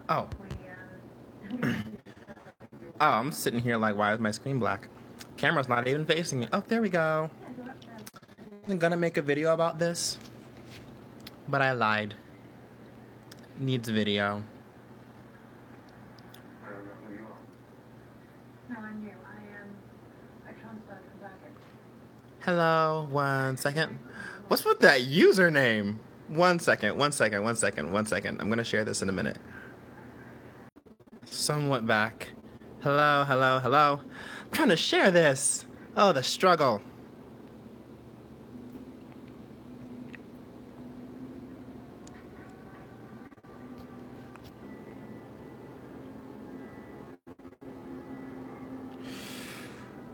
Oh. Oh, I'm sitting here like, why is my screen black? Camera's not even facing me. Oh, there we go. I'm gonna make a video about this, but I lied. Needs video. Hello, 1 second. What's with that username? 1 second, 1 second, 1 second, 1 second. I'm gonna share this in a minute. Somewhat back. Hello, hello, hello. I'm trying to share this. Oh, the struggle.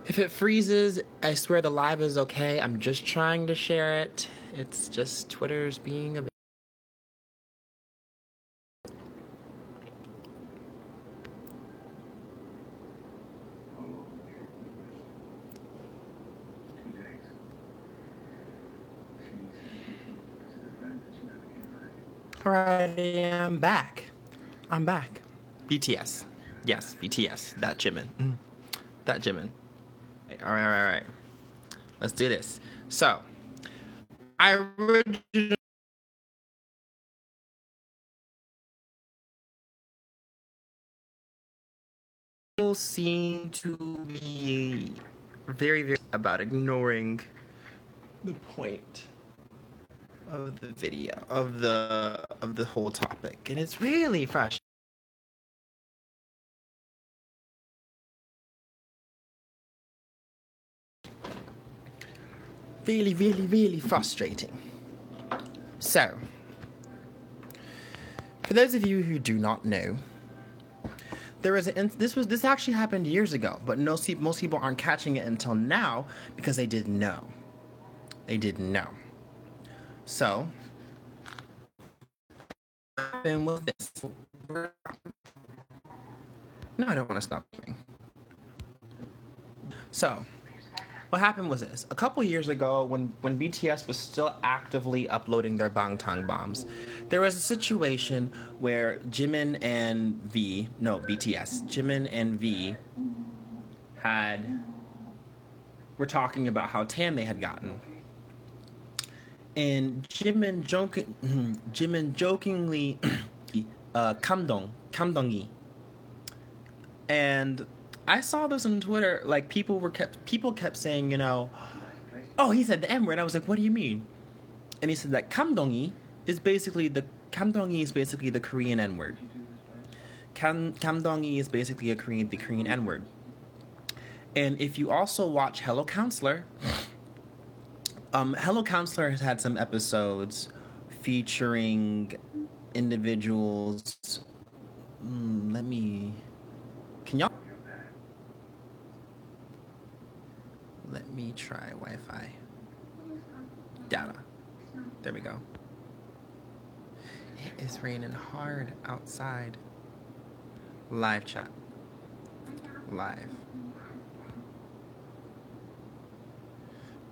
If it freezes, I swear the live is okay. I'm just trying to share it. It's just Twitter's being a bit. Alright, I'm back. I'm back. BTS. Yes, BTS. That Jimin. That Jimin. Alright. Let's do this. So, I originally seem to be very about ignoring the point of the video of the whole topic, and it's really frustrating. Really frustrating. So, for those of you who do not know, there was this actually happened years ago, but most people aren't catching it until now because they didn't know. They didn't know. So, what happened with this? No, I don't want to stop. So, what happened was this. A couple years ago, when BTS was still actively uploading their Bangtan bombs, there was a situation where Jimin and V, no, BTS, Jimin and V were talking about how tan they had gotten. And Jimin jokingly, kamdongi. And I saw this on Twitter. Like people kept saying, oh, he said the M word. I was like, what do you mean? And he said that kamdongi is basically the Korean N word. Kamdongi is basically the Korean N word. And if you also watch Hello Counselor, Hello Counselor has had some episodes featuring individuals. Let me try Wi-Fi. Data. There we go. It is raining hard outside. Live chat. Live.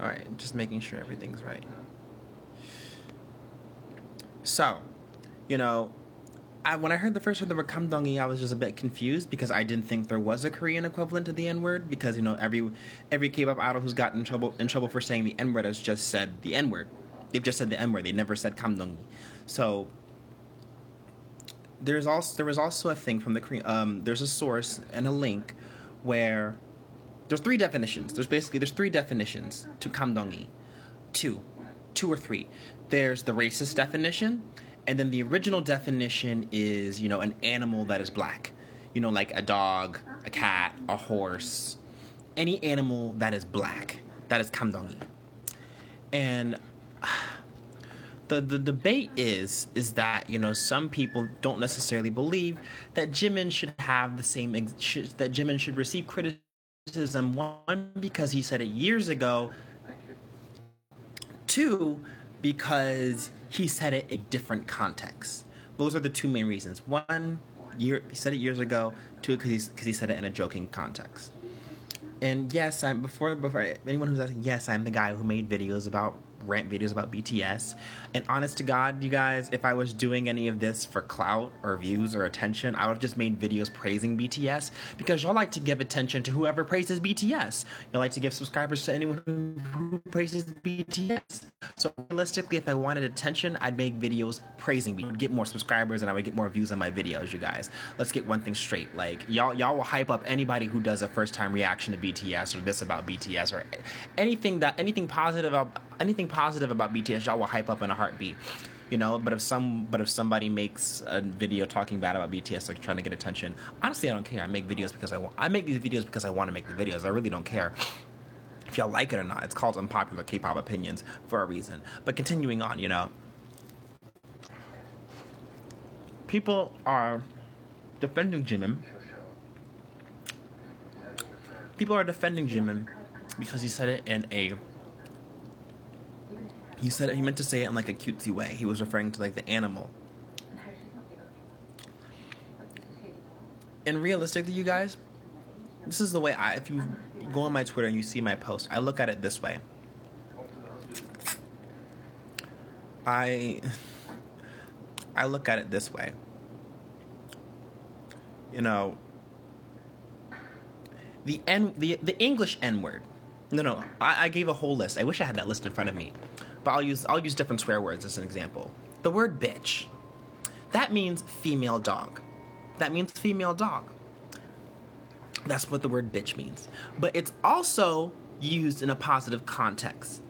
Alright, just making sure everything's right. So, when I heard the first word, the word kamdongi, I was just a bit confused because I didn't think there was a Korean equivalent to the N word because every K-pop idol who's gotten in trouble for saying the N word has just said the N word. They've just said the N word. They never said kamdongi. So there was also a thing from the Korean. There's a source and a link where there's three definitions. There's three definitions to kamdongi. Two or three. There's the racist definition, and then the original definition is, an animal that is black. Like a dog, a cat, a horse, any animal that is black. That is kamdongi. And the debate is that, some people don't necessarily believe that Jimin should have the same, that Jimin should receive criticism, one, because he said it years ago, two, because he said it in different contexts. Those are the two main reasons. One, he said it years ago. Two, because he said it in a joking context. And yes, before anyone who's asking, yes, I'm the guy who made videos about rant videos about BTS. And honest to God, you guys, if I was doing any of this for clout or views or attention, I would have just made videos praising BTS, because y'all like to give attention to whoever praises BTS. You like to give subscribers to anyone who praises BTS. So realistically, if I wanted attention, I'd make videos praising me. I'd get more subscribers and I would get more views on my videos, you guys. Let's get one thing straight. Like, y'all will hype up anybody who does a first time reaction to BTS or this about BTS or anything positive about BTS, y'all will hype up in a heartbeat. But if somebody makes a video talking bad about BTS, like trying to get attention, honestly, I don't care. I make these videos because I want to make the videos. I really don't care if y'all like it or not. It's called Unpopular K-pop Opinions for a reason. But continuing on, people are defending Jimin. People are defending Jimin because he said it in a... He meant to say it in like a cutesy way. He was referring to like the animal. And realistically, you guys, this is the way if you go on my Twitter and you see my post, I look at it this way. I look at it this way. The English N-word. No, I gave a whole list. I wish I had that list in front of me. But I'll use different swear words as an example. The word bitch. That means female dog. That's what the word bitch means. But it's also used in a positive context.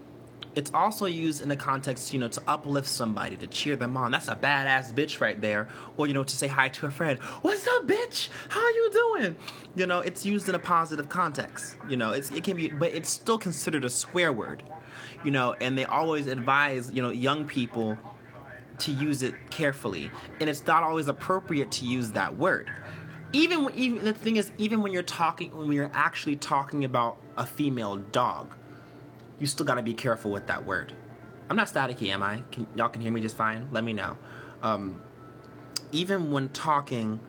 It's also used in a context, to uplift somebody, to cheer them on. That's a badass bitch right there. Or, to say hi to a friend. What's up, bitch? How you doing? It's used in a positive context. It can be, but it's still considered a swear word. And they always advise, young people to use it carefully. And it's not always appropriate to use that word. Even the thing is, even when you're actually talking about a female dog, you still gotta be careful with that word. I'm not staticky, am I? Y'all can hear me just fine? Let me know. Even when talking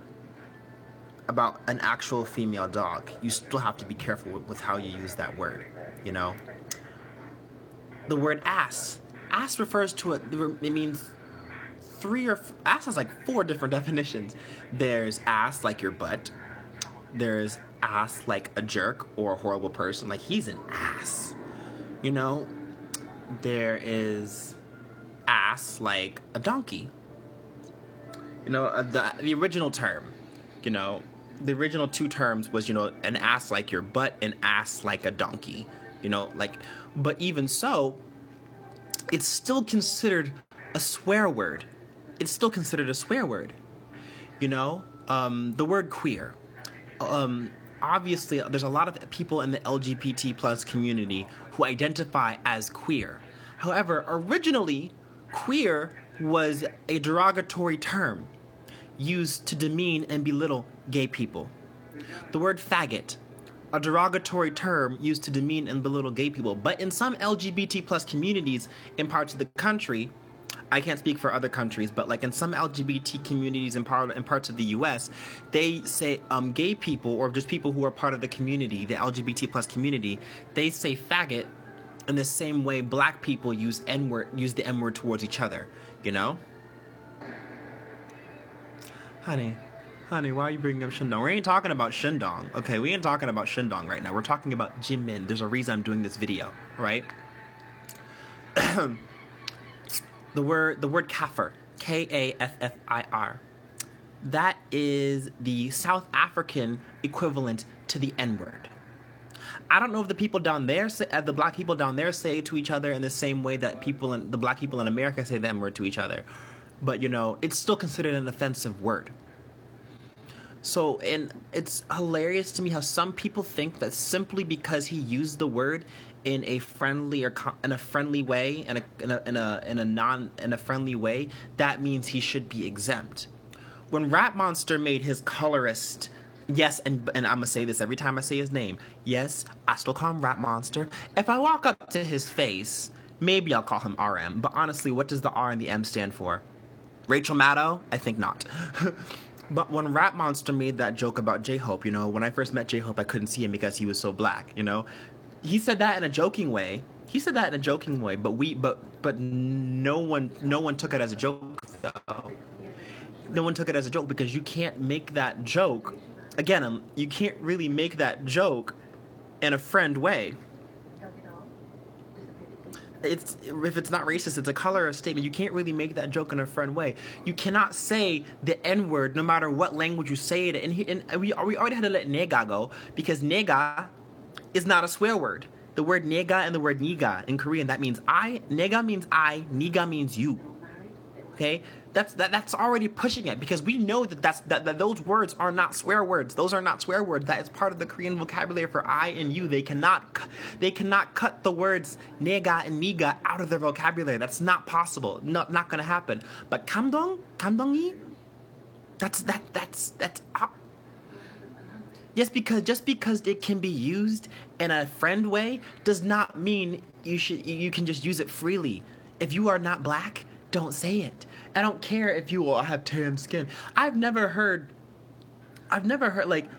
about an actual female dog, you still have to be careful with how you use that word, The word ass. Ass refers to it means ass has like 4 different definitions. There's ass like your butt. There's ass like a jerk or a horrible person. Like, he's an ass. There is ass like a donkey. The original term, the original 2 terms was, an ass like your butt, an ass like a donkey. But even so, it's still considered a swear word. The word queer. Obviously, there's a lot of people in the LGBT plus community who identify as queer. However, originally, queer was a derogatory term used to demean and belittle gay people. The word faggot, a derogatory term used to demean and belittle gay people. But in some LGBT plus communities in parts of the country, I can't speak for other countries, but like in some LGBT communities in parts of the U.S., they say gay people or just people who are part of the community, the LGBT plus community, they say faggot in the same way black people use the N-word towards each other, Honey, why are you bringing up Shindong? We ain't talking about Shindong, okay? We ain't talking about Shindong right now. We're talking about Jimin. There's a reason I'm doing this video, right? The word kaffir, Kaffir, that is the South African equivalent to the N-word. I don't know if the people down there, the black people down there, say to each other in the same way that the black people in America say the N-word to each other, but it's still considered an offensive word. So, and it's hilarious to me how some people think that simply because he used the word in a friendly way, that means he should be exempt. When Rap Monster made his colorist, yes, and I'm gonna say this every time I say his name, yes, I still call him Rap Monster. If I walk up to his face, maybe I'll call him RM, but honestly, what does the R and the M stand for? Rachel Maddow? I think not. But when Rap Monster made that joke about J-Hope, when I first met J-Hope, I couldn't see him because he was so black, he said that in a joking way, He said that in a joking way, but no one took it as a joke though. No one took it as a joke because you can't make that joke. Again, you can't really make that joke in a friend way. It's if it's not racist, it's a color statement. You can't really make that joke in a friend way. You cannot say the N word no matter what language you say it. And we already had to let nega go because nega is not a swear word. The word nega and the word niga in Korean, that means I. Nega means I. Niga means you. Okay, that's already pushing it because we know that those words are not swear words. Those are not swear words. That is part of the Korean vocabulary for I and you. They cannot cut the words nega and niga out of their vocabulary. That's not possible. Not going to happen. But kamdongi, that's just because it can be used in a friend way does not mean you can just use it freely. If you are not black, don't say it. I don't care if you all have tan skin. I've never heard like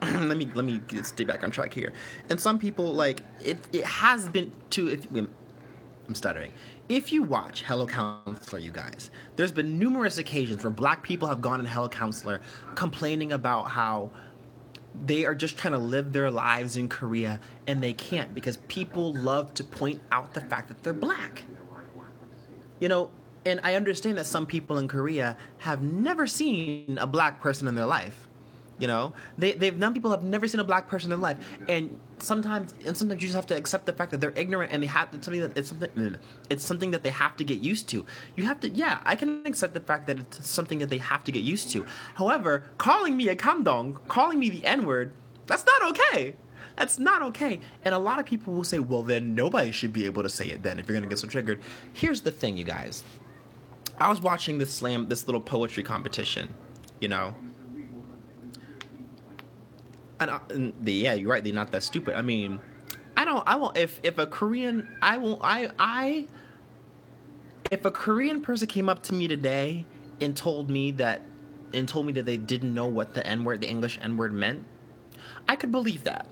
let me stay back on track here. And some people like it has been to if I'm stuttering. If you watch Hello Counselor, you guys, there's been numerous occasions where black people have gone in Hello Counselor complaining about how they are just trying to live their lives in Korea and they can't because people love to point out the fact that they're black. You know, and I understand that some people in Korea have never seen a black person in their life. You know, some people have never seen a black person in their life, and sometimes you just have to accept the fact that they're ignorant and they have it's something that they have to get used to. You have to, yeah, I can accept the fact that it's something that they have to get used to. However, calling me a kamdong, calling me the N-word, that's not okay. That's not okay. And a lot of people will say, well, then nobody should be able to say it then if you're going to get so triggered. Here's the thing, you guys. I was watching this little poetry competition, you know. Yeah, you're right. They're not that stupid. I mean, if a Korean person came up to me today and told me that they didn't know what the N-word, the English N-word meant, I could believe that.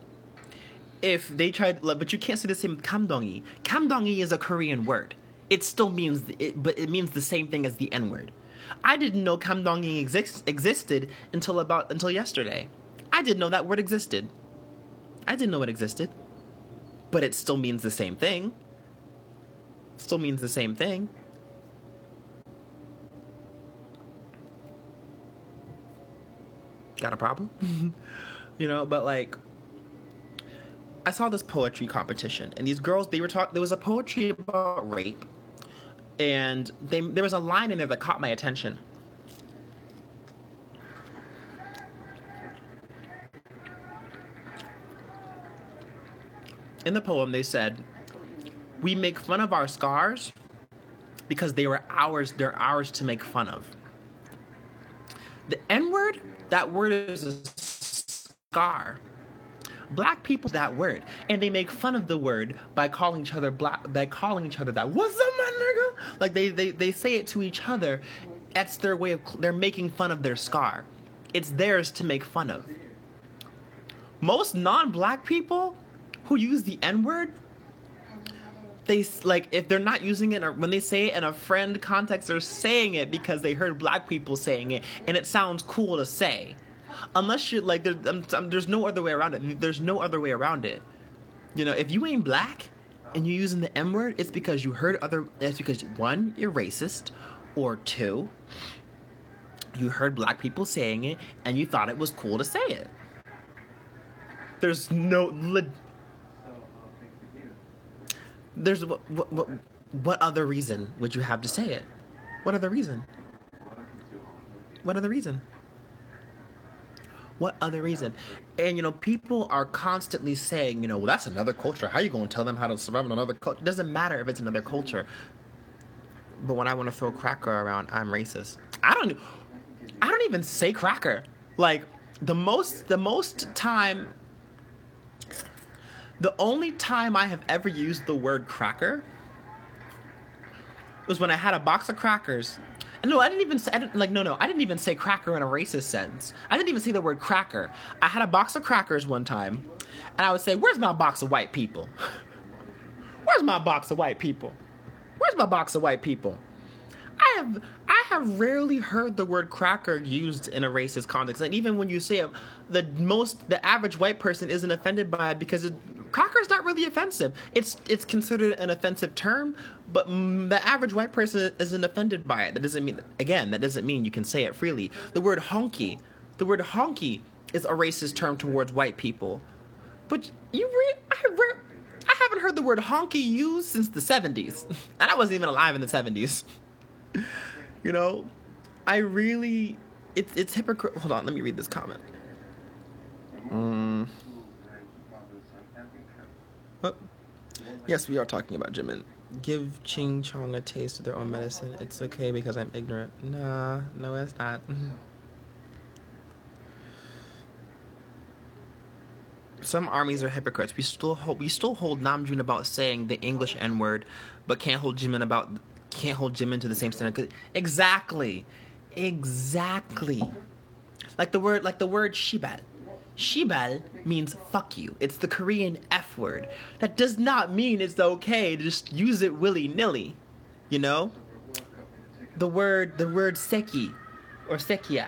If they tried, but you can't say the same with kamdongi. Kamdongi is a Korean word. It still means but it means the same thing as the N-word. I didn't know kamdongi existed until yesterday. I didn't know that word existed. I didn't know it existed. But it still means the same thing. Still means the same thing. Got a problem? You know, but like I saw this poetry competition and these girls, there was a poetry about rape. And there was a line in there that caught my attention. In the poem, they said, "We make fun of our scars because they're ours to make fun of." The N-word, that word is a scar. Black people that word, and they make fun of the word by calling each other black, by calling each other that. What's up, my nigga? Like they say it to each other. That's their way of. They're making fun of their scar. It's theirs to make fun of. Most non-black people who use the N-word, they like if they're not using it or when they say it in a friend context, they're saying it because they heard black people saying it and it sounds cool to say. Unless you're like, there's no other way around it. There's no other way around it. You know, if you ain't black and you're using the M-word, it's because you heard it's because one, you're racist, or two, you heard black people saying it and you thought it was cool to say it. There's what other reason would you have to say it? What other reason? What other reason? What other reason? And, you know, people are constantly saying, you know, well, that's another culture. How are you going to tell them how to survive in another culture? It doesn't matter if it's another culture. But when I want to throw cracker around, I'm racist. I don't even say cracker. Like, the only time I have ever used the word cracker was when I had a box of crackers. No, I didn't even say cracker in a racist sense. I didn't even say the word cracker. I had a box of crackers one time, and I would say, "Where's my box of white people? Where's my box of white people? Where's my box of white people? I have rarely heard the word cracker used in a racist context, and even when you say it, the average white person isn't offended by it because cracker is not really offensive. It's considered an offensive term, but the average white person isn't offended by it. That doesn't mean you can say it freely. The word honky is a racist term towards white people, but I haven't heard the word honky used since the 70s, and I wasn't even alive in the 70s. You know, it's hypocrite. Hold on, let me read this comment. Oh. Yes, we are talking about Jimin. Give Ching Chong a taste of their own medicine. It's okay because I'm ignorant. Nah, no, it's not. Some armies are hypocrites. We still hold Namjoon about saying the English N-word, but can't hold Jimin to the same standard. Exactly. Like the word shibal. Shibal means fuck you. It's the Korean F word. That does not mean it's okay to just use it willy-nilly. You know? The word seki or sekia.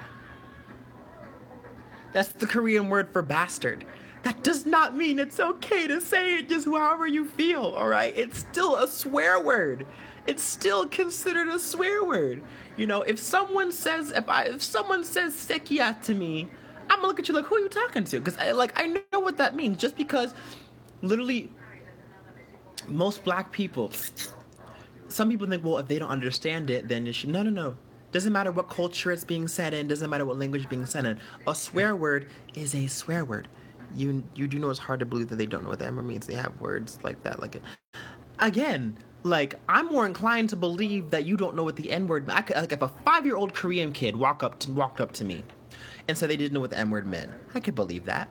That's the Korean word for bastard. That does not mean it's okay to say it just however you feel, all right? It's still a swear word. It's still considered a swear word. You know, if someone says sekia to me, I'm gonna look at you like, who are you talking to? Because I know what that means. Just because, literally, most black people, some people think, well, if they don't understand it, then it should. No. Doesn't matter what culture it's being said in. Doesn't matter what language it's being said in. A swear word is a swear word. You do know it's hard to believe that they don't know what the N-word means. They have words like that. Again, I'm more inclined to believe that you don't know what the N-word means. If a 5-year-old Korean kid walked up to me and said they didn't know what the N-word meant, I could believe that.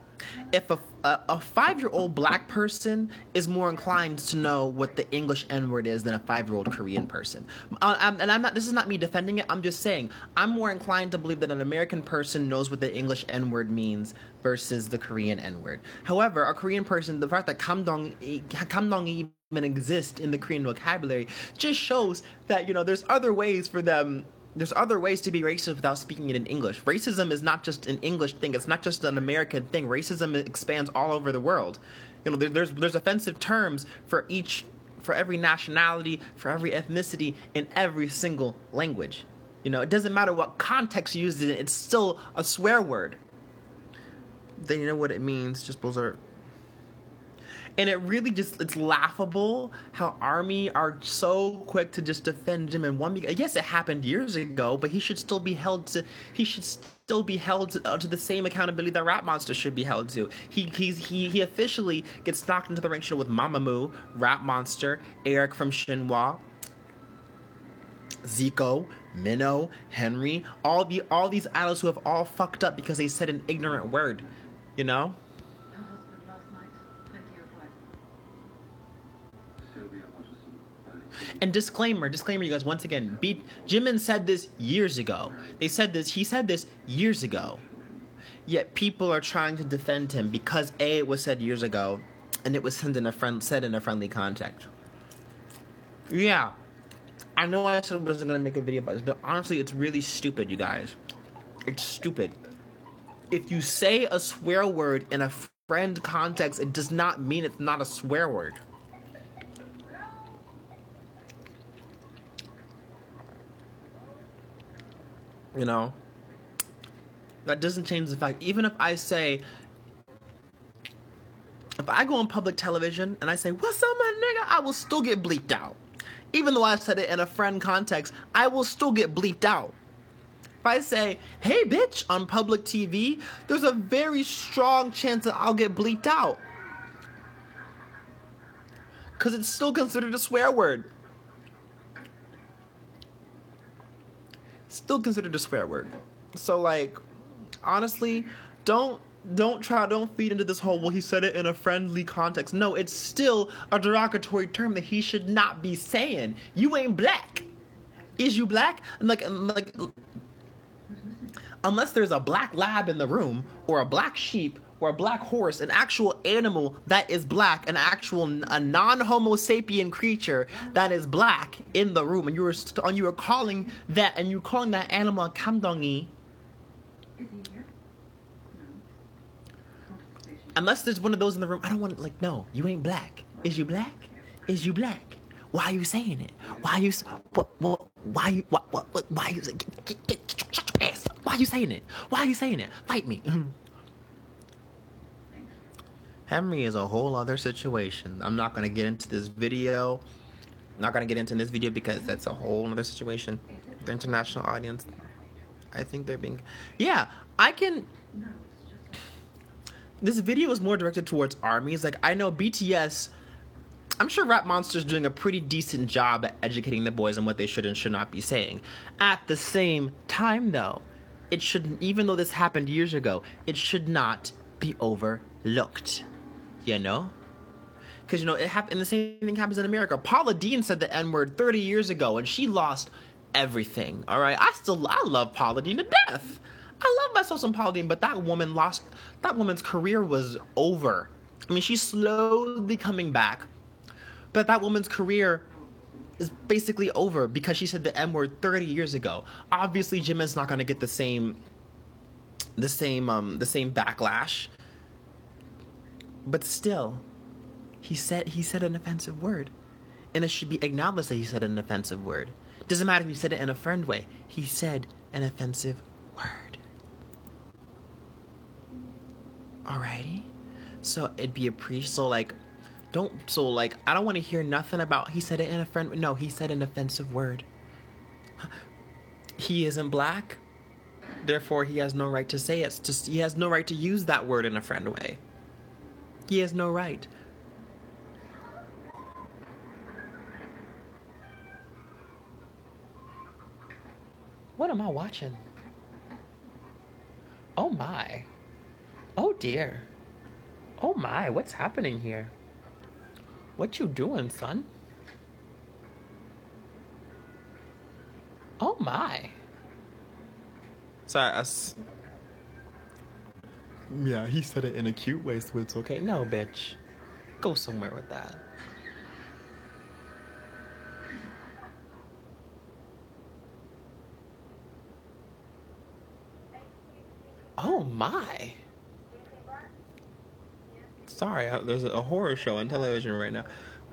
If a 5-year-old black person is more inclined to know what the English N-word is than a 5-year-old Korean person. This is not me defending it, I'm just saying, I'm more inclined to believe that an American person knows what the English N-word means versus the Korean N-word. However, a Korean person, the fact that kamdong even exist in the Korean vocabulary just shows that, there's other ways for them. There's other ways to be racist without speaking it in English. Racism is not just an English thing. It's not just an American thing. Racism expands all over the world. There's offensive terms for every nationality, for every ethnicity, in every single language. It doesn't matter what context you use it in. It's still a swear word. Then you know what it means. Just those And it really it's laughable how ARMY are so quick to just defend Jimin. Yes, it happened years ago, but he should still be held to the same accountability that Rap Monster should be held to. He officially gets knocked into the ring with Mamamoo, Rap Monster, Eric from Shinhwa, Zico, Minho, Henry, all these idols who have all fucked up because they said an ignorant word, And disclaimer, you guys, once again, Jimin said this years ago. He said this years ago. Yet people are trying to defend him because it was said years ago, and it was said in a friendly context. Yeah, I know I said I wasn't gonna make a video about this, but honestly, it's really stupid, you guys. It's stupid. If you say a swear word in a friend context, it does not mean it's not a swear word. That doesn't change the fact, even if I go on public television and I say, "What's up, my nigga?" I will still get bleeped out. Even though I said it in a friend context, I will still get bleeped out. If I say, "Hey, bitch," on public TV, there's a very strong chance that I'll get bleeped out. Because it's still considered a swear word. Still considered a swear word. So honestly, don't feed into this whole, well, he said it in a friendly context. No, it's still a derogatory term that he should not be saying. You ain't black. Is you black? Unless there's a black lab in the room, or a black sheep, or a black horse, an actual animal that is black, a non-Homo sapien creature that is black in the room, and you were calling that animal a kamdongi, unless there's one of those in the room, I don't want to, like, no, you ain't black. Is you black? Is you black? Why are you saying it? Why are you, why you, why are you, shut your ass up. Why are you saying it? Why are you saying it? Fight me. Henry is a whole other situation. I'm not going to get into this video. I'm not going to get into this video because that's a whole other situation. The international audience, I think they're being, yeah, I can, this video is more directed towards armies. Like, I know BTS, I'm sure Rap Monster's doing a pretty decent job at educating the boys on what they should and should not be saying. At the same time, though, it shouldn't, even though this happened years ago, it should not be overlooked. You know? Because, you know, it happened, and the same thing happens in America. Paula Deen said the N-word 30 years ago, and she lost everything, all right? I love Paula Deen to death. I love myself some Paula Deen, but that woman's career was over. I mean, she's slowly coming back, but that woman's career is basically over because she said the N-word 30 years ago. Obviously, Jimin's not going to get the same backlash. But still, he said an offensive word. And it should be acknowledged that he said an offensive word. Doesn't matter if he said it in a friend way. He said an offensive word. Alrighty? So it'd be I don't want to hear nothing about he said it in a friend. No, he said an offensive word. He isn't black. Therefore, he has no right to say it. He has no right to use that word in a friend way. He has no right. What am I watching? Oh my. Oh dear. Oh my, what's happening here? What you doing, son? Oh my. Sorry, yeah, he said it in a cute way, so it's okay. No, bitch. Go somewhere with that. Oh my. Sorry, there's a horror show on television right now.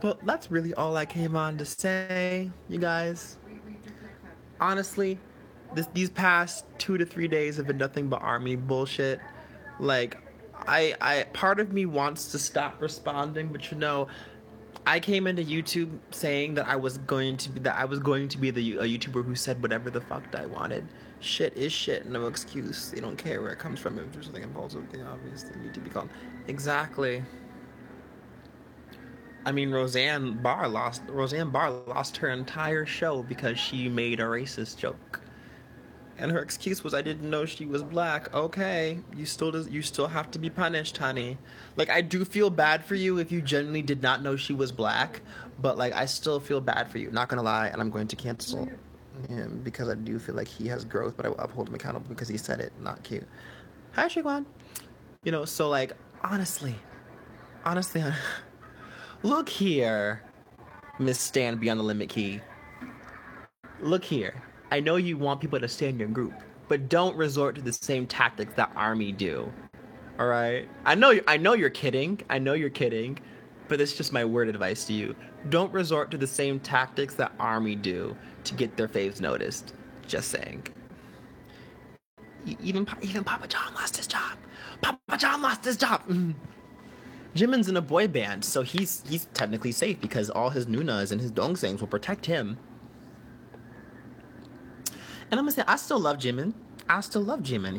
But that's really all I came on to say, you guys. Honestly, these past 2 to 3 days have been nothing but army bullshit. Like, I part of me wants to stop responding, but you know, I came into YouTube saying that I was going to be a YouTuber who said whatever the fuck I wanted. Shit is shit, no excuse. They don't care where it comes from. If there's something impulsive, they obviously need to be called. Exactly. I mean, Roseanne Barr lost her entire show because she made a racist joke. And her excuse was, I didn't know she was black. Okay, you still have to be punished, honey. Like, I do feel bad for you if you genuinely did not know she was black, but like, I still feel bad for you. Not gonna lie, and I'm going to cancel him because I do feel like he has growth, but I will uphold him accountable because he said it. Not cute. Hi, Shigwan. You know, so like, honestly, look here, Miss Stand Beyond the Limit Key. Look here. I know you want people to stay in your group, but don't resort to the same tactics that Army do. All right? I know you're kidding. I know you're kidding, but it's just my word advice to you. Don't resort to the same tactics that Army do to get their faves noticed. Just saying. Even Papa John lost his job. Papa John lost his job. Jimin's in a boy band, so he's technically safe because all his nunas and his dongsangs will protect him. And I'm gonna say, I still love Jimin.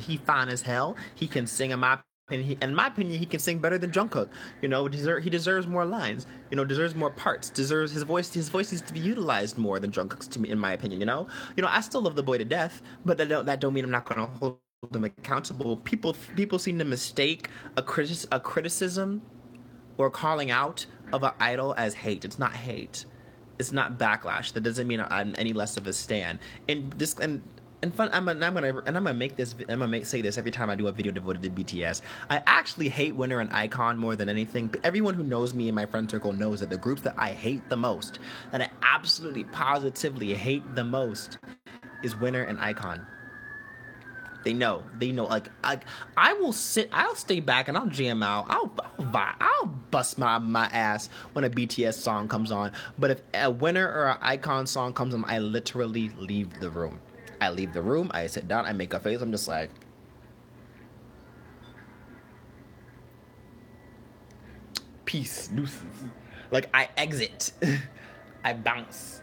He fine as hell. He can sing, in my opinion, he can sing better than Jungkook. You know, he deserves more lines. You know, deserves more parts. Deserves his voice needs to be utilized more than Jungkook's, to me, in my opinion. You know, I still love the boy to death, but that don't mean I'm not gonna hold them accountable. People seem to mistake a criticism or calling out of an idol as hate. It's not hate. It's not backlash. That doesn't mean I'm any less of a stan. And and fun. I'm gonna make this. Say this every time I do a video devoted to BTS. I actually hate Winner and iKON more than anything. But everyone who knows me in my friend circle knows that the groups that I hate the most, that I absolutely positively hate the most, is Winner and iKON. They know. They know. Like I will sit. I'll stay back and I'll jam out. I'll bust my ass when a BTS song comes on. But if a Winner or an iKON song comes on, I literally leave the room. I leave the room. I sit down. I make a face. I'm just like, peace, deuces. Like I exit. I bounce.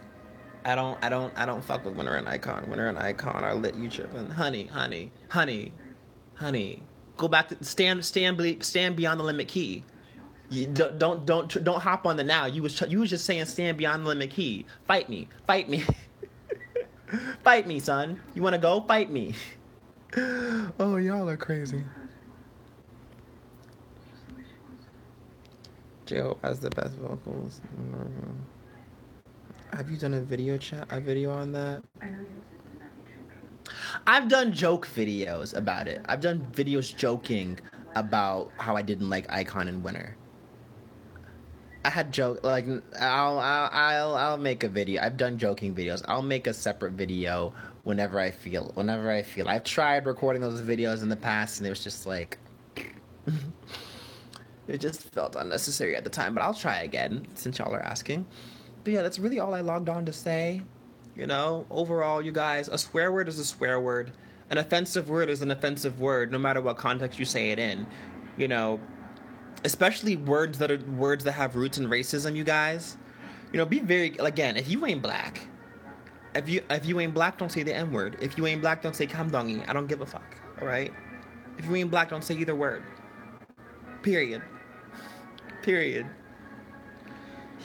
I don't fuck with Winner and iKON. Winner and iKON are lit. You tripping, honey. Go back to stand beyond the limit key. You don't hop on the now. You was just saying stand beyond the limit key. Fight me, fight me, son. You want to go? Fight me. Oh, y'all are crazy. J-Hope has the best vocals. Have you done a video on that? I've done joke videos about it. I've done videos joking about how I didn't like iKON and Winner. I had joke like I'll make a video. I've done joking videos. I'll make a separate video whenever I feel. I've tried recording those videos in the past, and it was just like it just felt unnecessary at the time. But I'll try again since y'all are asking. But yeah, that's really all I logged on to say. You know, overall, you guys, a swear word is a swear word. An offensive word is an offensive word, no matter what context you say it in. You know, especially words that have roots in racism, you guys. You know, be very, again, if you ain't black, if you ain't black, don't say the N word. If you ain't black, don't say kamdongi. I don't give a fuck. All right. If you ain't black, don't say either word. Period.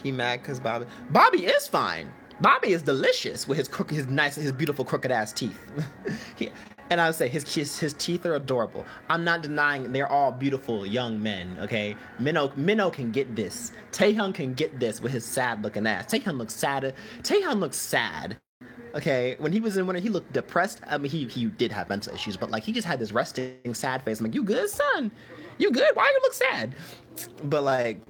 He mad because Bobby is fine. Bobby is delicious with his beautiful crooked ass teeth. And I would say his teeth are adorable. I'm not denying they're all beautiful young men. Okay, Minho can get this. Taehyung can get this with his sad looking ass. Taehyung looks sad. Okay, when he was in Winter, he looked depressed. I mean, he did have mental issues, but like he just had this resting sad face. I'm like, you good, son? You good? Why you look sad? But like,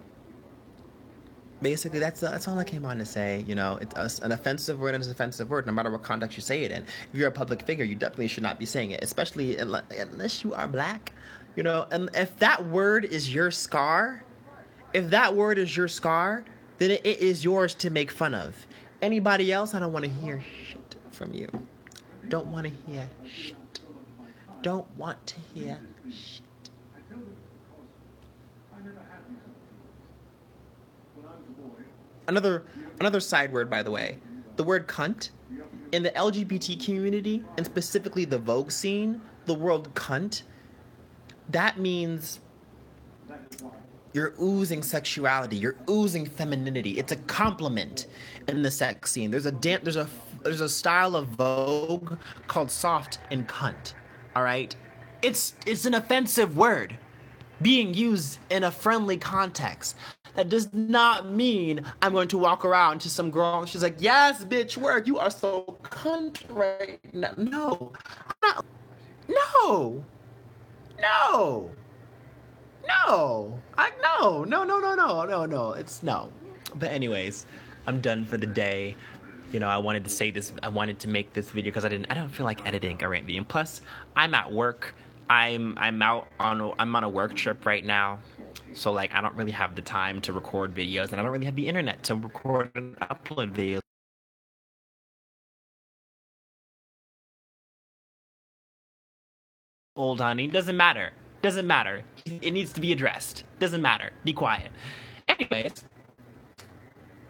basically, that's all I came on to say. You know, it's an offensive word is an offensive word, no matter what context you say it in. If you're a public figure, you definitely should not be saying it, especially unless you are black. You know, and if that word is your scar, then it is yours to make fun of. Anybody else, I don't want to hear shit from you. Don't want to hear shit. Don't want to hear shit. Another side word, by the way, the word cunt. In the LGBT community, and specifically the Vogue scene, the word cunt, that means you're oozing sexuality, you're oozing femininity. It's a compliment in the sex scene. There's a style of Vogue called soft and cunt. All right? It's an offensive word being used in a friendly context. That does not mean I'm going to walk around to some girl and she's like, yes, bitch, work. You are so cunt right now. No. No. No. It's no. But anyways, I'm done for the day. You know, I wanted to say this. I wanted to make this video because I don't feel like editing or anything. And plus, I'm at work. I'm on a work trip right now. So like I don't really have the time to record videos, and I don't really have the internet to record and upload videos. Old honey, doesn't matter. It needs to be addressed. Doesn't matter. Be quiet. Anyways,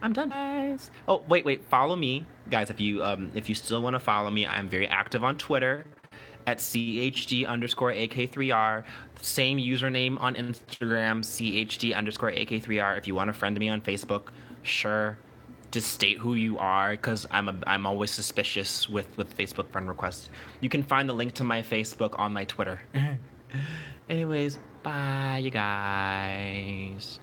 I'm done, guys. Oh, wait. Follow me, guys. If you still want to follow me, I'm very active on Twitter at CHD_AK3R. Same username on Instagram, CHD_AK3R. If you want to friend me on Facebook, sure. Just state who you are, because I'm always suspicious with Facebook friend requests. You can find the link to my Facebook on my Twitter. Anyways, bye, you guys.